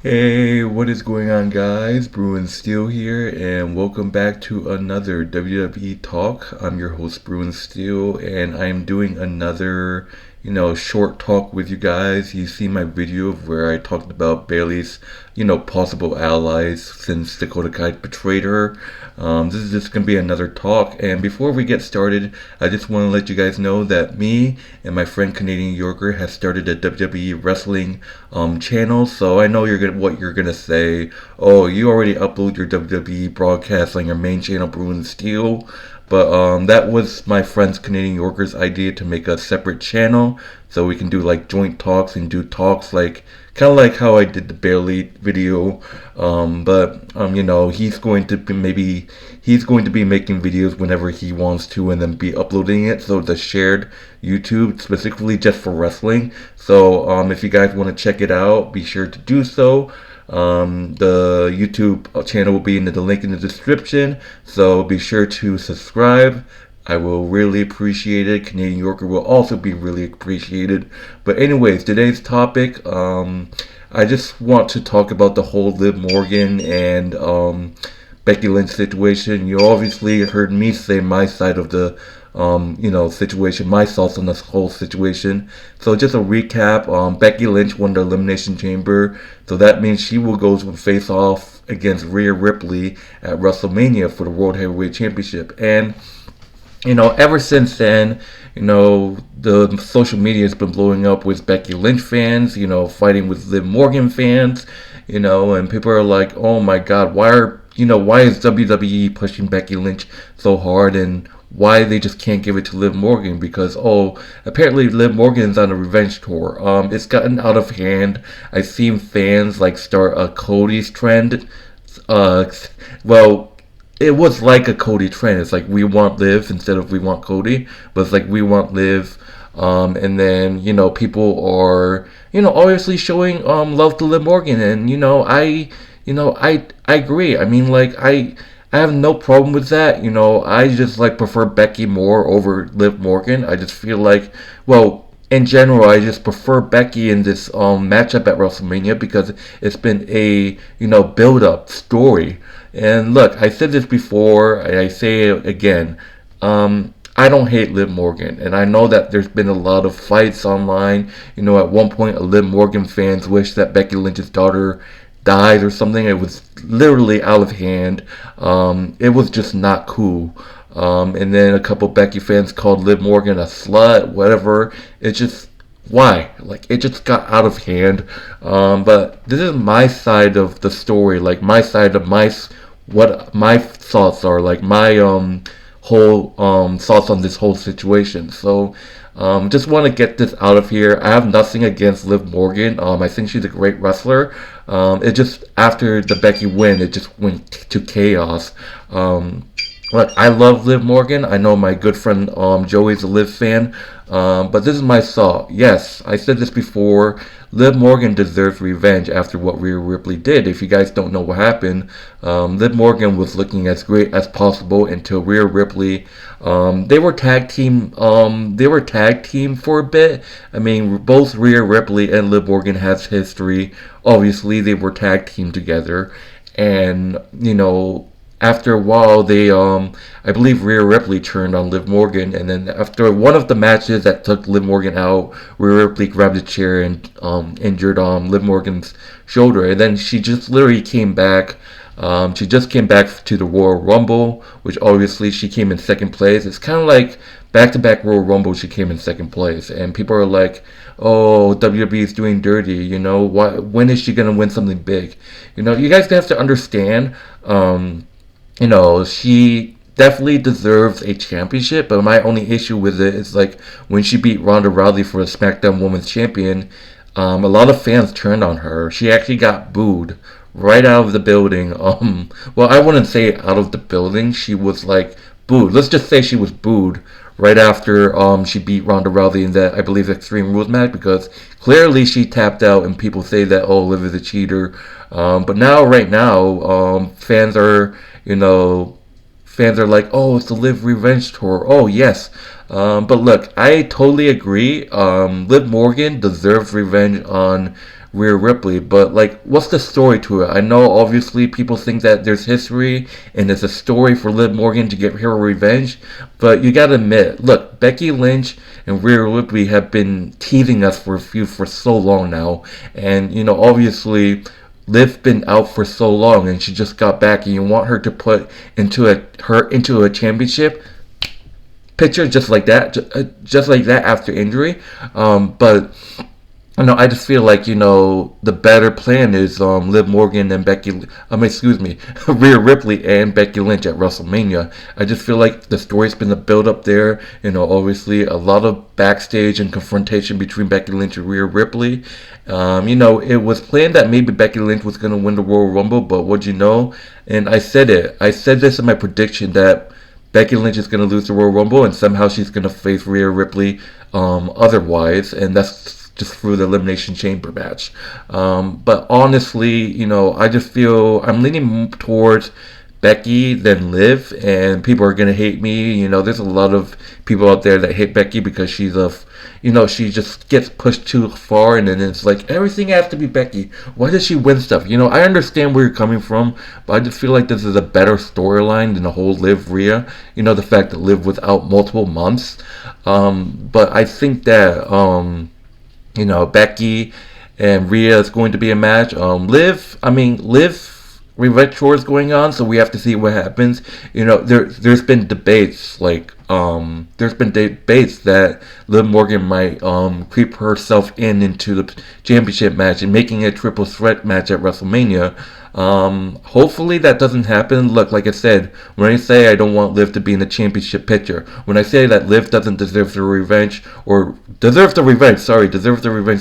Hey, what is going on, guys? Bruin Steel here, and welcome back to another WWE Talk. I'm your host, Bruin Steel, and I'm doing another, short talk with you guys. You see my video of where I talked about Bailey's, possible allies since Dakota Kai betrayed her. This is just going to be another talk, and before we get started, I just want to let you guys know that me and my friend Canadian Yorker has started a WWE wrestling channel. So I know what you're gonna say. Oh, you already upload your WWE broadcast on your main channel, Bruin Steel. But that was my friend's Canadian Yorker's idea to make a separate channel so we can do like joint talks and do talks like kind of like how I did the Barely video. He's going to be making videos whenever he wants to and then be uploading it. So the shared YouTube specifically just for wrestling. So if you guys want to check it out, be sure to do so. The YouTube channel will be in the link in the description, so be sure to subscribe. I will really appreciate it. Canadian Yorker will also be really appreciated. But anyways, today's topic, I just want to talk about the whole Liv Morgan and Becky Lynch situation. You obviously heard me say my side of the situation, my thoughts on this whole situation. So just a recap, Becky Lynch won the Elimination Chamber, so that means she will go to face off against Rhea Ripley at WrestleMania for the World Heavyweight Championship. And ever since then, the social media has been blowing up with Becky Lynch fans, fighting with Liv Morgan fans, and people are like, oh my god, why is WWE pushing Becky Lynch so hard, and why they just can't give it to Liv Morgan? Because apparently Liv Morgan's on a revenge tour. It's gotten out of hand. I've seen fans like start a Cody's trend. Uh, well, it was like a Cody trend. It's like we want Liv instead of we want Cody, but it's like we want Liv. And then people are obviously showing love to Liv Morgan, and I agree. I mean, like I have no problem with that. I just like prefer Becky more over Liv Morgan. I just feel like, well, in general, I just prefer Becky in this matchup at WrestleMania because it's been a build up story. And look, I said this before, and I say it again. I don't hate Liv Morgan, and I know that there's been a lot of fights online. At one point, Liv Morgan fans wish that Becky Lynch's daughter died or something. It was literally out of hand. It was just not cool. And then a couple Becky fans called Liv Morgan a slut, whatever. It just, why? Like, it just got out of hand. But this is my side of the story, like my side of what my thoughts are, like my whole thoughts on this whole situation. So just want to get this out of here. I have nothing against Liv Morgan. I think she's a great wrestler. It just after the Becky win, it just went to chaos. Like, I love Liv Morgan. I know my good friend Joey's a Liv fan. But this is my thought. Yes, I said this before. Liv Morgan deserves revenge after what Rhea Ripley did. If you guys don't know what happened, Liv Morgan was looking as great as possible until Rhea Ripley. They were tag team. They were tag team for a bit. I mean, both Rhea Ripley and Liv Morgan has history. Obviously, they were tag team together, and after a while, I believe Rhea Ripley turned on Liv Morgan, and then after one of the matches that took Liv Morgan out, Rhea Ripley grabbed a chair and injured Liv Morgan's shoulder, and then she just literally came back. She just came back to the Royal Rumble, which obviously she came in second place. It's kind of like back-to-back Royal Rumble, she came in second place, and people are like, "Oh, WWE is doing dirty." Why? When is she gonna win something big? You guys have to understand. She definitely deserves a championship, but my only issue with it is like when she beat Ronda Rousey for the SmackDown Women's Champion, a lot of fans turned on her. She actually got booed right out of the building. Well, I wouldn't say out of the building. She was like booed. Let's just say she was booed right after she beat Ronda Rousey in that, I believe, Extreme Rules match, because clearly she tapped out and people say that, oh, Liv is a cheater. But now, right now, fans are, fans are like, oh, it's the Liv Revenge Tour. Oh, yes. But look, I totally agree. Liv Morgan deserves revenge on Rhea Ripley, but like, what's the story to it? I know obviously people think that there's history and there's a story for Liv Morgan to get her revenge, but you gotta admit, look, Becky Lynch and Rhea Ripley have been teasing us for so long now, and obviously Liv been out for so long and she just got back, and you want her to put into a championship picture just like that, just like that after injury. But I just feel like the better plan is Liv Morgan and excuse me, Rhea Ripley and Becky Lynch at WrestleMania. I just feel like the story's been a build up there. Obviously a lot of backstage and confrontation between Becky Lynch and Rhea Ripley. It was planned that maybe Becky Lynch was going to win the Royal Rumble, but what you know? And I said it. I said this in my prediction that Becky Lynch is going to lose the Royal Rumble and somehow she's going to face Rhea Ripley otherwise, and that's just through the Elimination Chamber match. But honestly, I just feel I'm leaning towards Becky than Liv, and people are gonna hate me. There's a lot of people out there that hate Becky because she just gets pushed too far, and then it's like everything has to be Becky. Why does she win stuff? I understand where you're coming from, but I just feel like this is a better storyline than the whole Liv Rhea. The fact that Liv was out multiple months. But I think that Becky and Rhea is going to be a match. Liv Revenge Tour is going on, so we have to see what happens. There's been debates that Liv Morgan might creep herself into the championship match and making a triple threat match at WrestleMania. Hopefully that doesn't happen. Look, like I said, when I say I don't want Liv to be in the championship picture, when I say that Liv doesn't deserve the revenge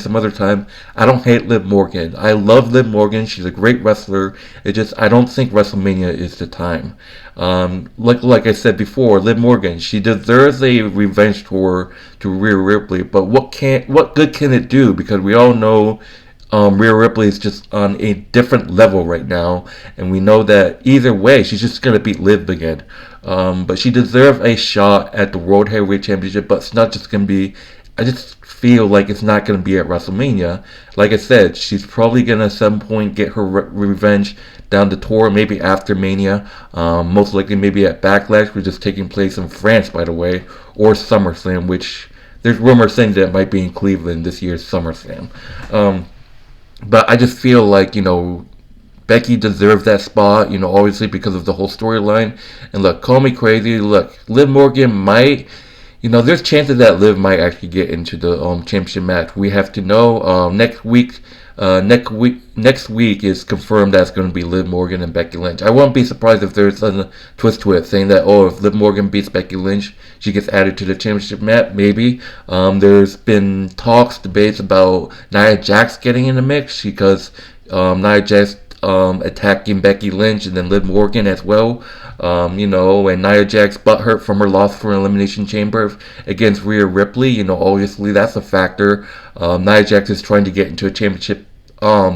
some other time, I don't hate Liv Morgan. I love Liv Morgan. She's a great wrestler. I don't think WrestleMania is the time. Like I said before, Liv Morgan, she deserves a revenge tour to Rhea Ripley, but what good can it do? Because we all know Rhea Ripley is just on a different level right now, and we know that either way, she's just going to beat Liv again. But she deserves a shot at the World Heavyweight Championship, but it's not just going to be, I just feel like it's not going to be at WrestleMania. Like I said, she's probably going to at some point get her revenge down the tour, maybe after Mania, most likely maybe at Backlash, which is taking place in France, by the way, or SummerSlam, which there's rumors saying that it might be in Cleveland this year's SummerSlam. But I just feel like, Becky deserves that spot, obviously because of the whole storyline. And look, call me crazy. Look, Liv Morgan might, there's chances that Liv might actually get into the championship match. We have to know next week is confirmed that's going to be Liv Morgan and Becky Lynch. I won't be surprised if there's a twist to it, saying that, if Liv Morgan beats Becky Lynch, she gets added to the championship match, maybe. There's been debates about Nia Jax getting in the mix, because Nia Jax attacking Becky Lynch and then Liv Morgan as well. And Nia Jax butthurt from her loss for Elimination Chamber against Rhea Ripley. Obviously that's a factor. Nia Jax is trying to get into a championship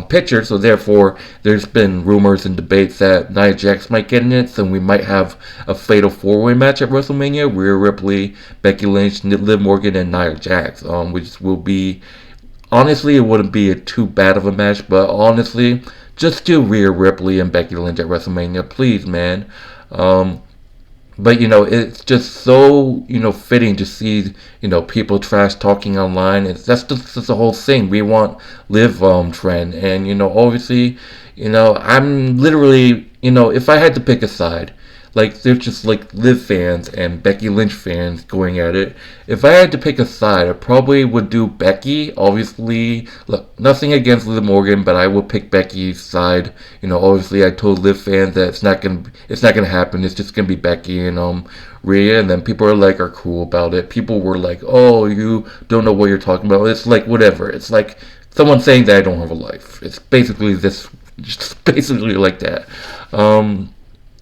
picture, so therefore there's been rumors and debates that Nia Jax might get in it, so we might have a fatal four-way match at WrestleMania: Rhea Ripley, Becky Lynch, Liv Morgan, and Nia Jax, which will be, honestly, it wouldn't be too bad of a match, but honestly, just do Rhea Ripley and Becky Lynch at WrestleMania, please, man. But it's just so fitting to see people trash talking online. That's just the whole thing. We want Liv trend, and obviously I'm literally if I had to pick a side, like there's just like Liv fans and Becky Lynch fans going at it. If I had to pick a side, I probably would do Becky. Obviously, look, nothing against Liv Morgan, but I would pick Becky's side. Obviously I told Liv fans that it's not gonna happen. It's just gonna be Becky and Rhea, and then people are cool about it. People were like, "Oh, you don't know what you're talking about." It's like whatever. It's like someone saying that I don't have a life. It's basically just basically like that.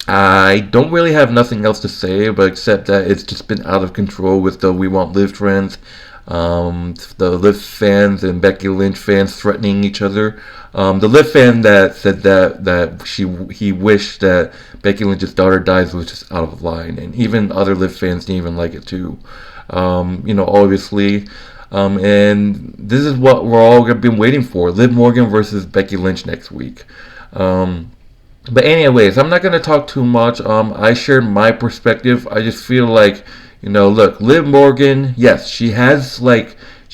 I don't really have nothing else to say, but except that it's just been out of control with the We Want Liv trends. The Liv fans and Becky Lynch fans threatening each other. The Liv fan that said that he wished that Becky Lynch's daughter dies was just out of line, and even other Liv fans didn't even like it too. Obviously. And this is what we're all been waiting for: Liv Morgan versus Becky Lynch next week. But anyways, I'm not gonna talk too much. I shared my perspective. I just feel like, look, Liv Morgan, yes, she has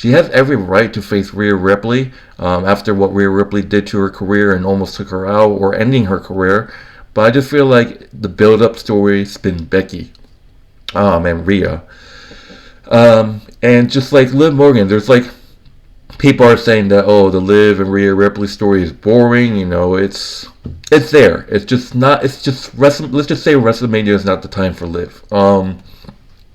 every right to face Rhea Ripley after what Rhea Ripley did to her career and almost took her out or ending her career. But I just feel like the build-up story has been Becky and Rhea. And just like Liv Morgan, there's like people are saying that, oh, the Liv and Rhea Ripley story is boring. It's there. It's just not. It's just let's just say WrestleMania is not the time for Liv.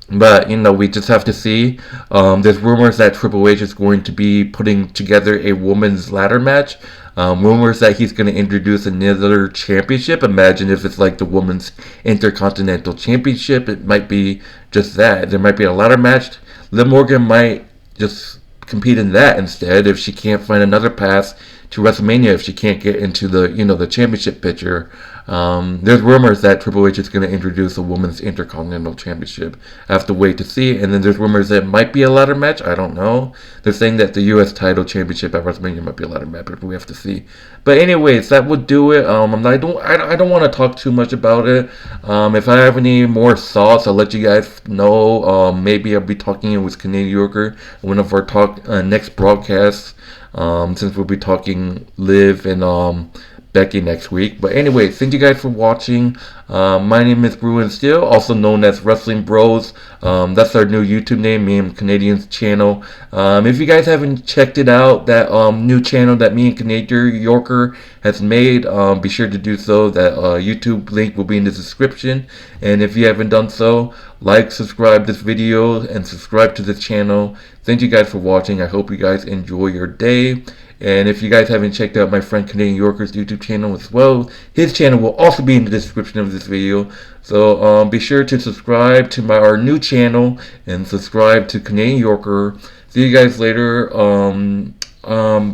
But we just have to see. There's rumors that Triple H is going to be putting together a women's ladder match. Rumors that he's going to introduce another championship. Imagine if it's like the Women's Intercontinental Championship. It might be just that. There might be a ladder match. Liv Morgan might just compete in that instead if she can't find another path to WrestleMania, if she can't get into the championship picture. There's rumors that Triple H is going to introduce a Women's Intercontinental Championship. I have to wait to see. And then there's rumors that it might be a ladder match. I don't know. They're saying that the U.S. title championship at WrestleMania might be a ladder match, but we have to see. But anyways, that would do it. I don't want to talk too much about it. If I have any more thoughts, I'll let you guys know. Maybe I'll be talking with Canadian Yorker one of our next broadcasts. Since we'll be talking Liv and Becky next week. But anyway, thank you guys for watching. My name is Bruin Steel, also known as Wrestling Bros. That's our new YouTube name, me and Canadian's channel. If you guys haven't checked it out, that new channel that me and Canadian Yorker has made, be sure to do so. That YouTube link will be in the description. And if you haven't done so, like, subscribe this video, and subscribe to this channel. Thank you guys for watching. I hope you guys enjoy your day. And if you guys haven't checked out my friend Canadian Yorker's YouTube channel as well, his channel will also be in the description of this video. So be sure to subscribe to our new channel and subscribe to Canadian Yorker. See you guys later.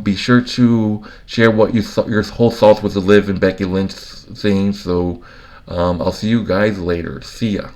Be sure to share what your whole thoughts with the Liv and Becky Lynch thing. So I'll see you guys later. See ya.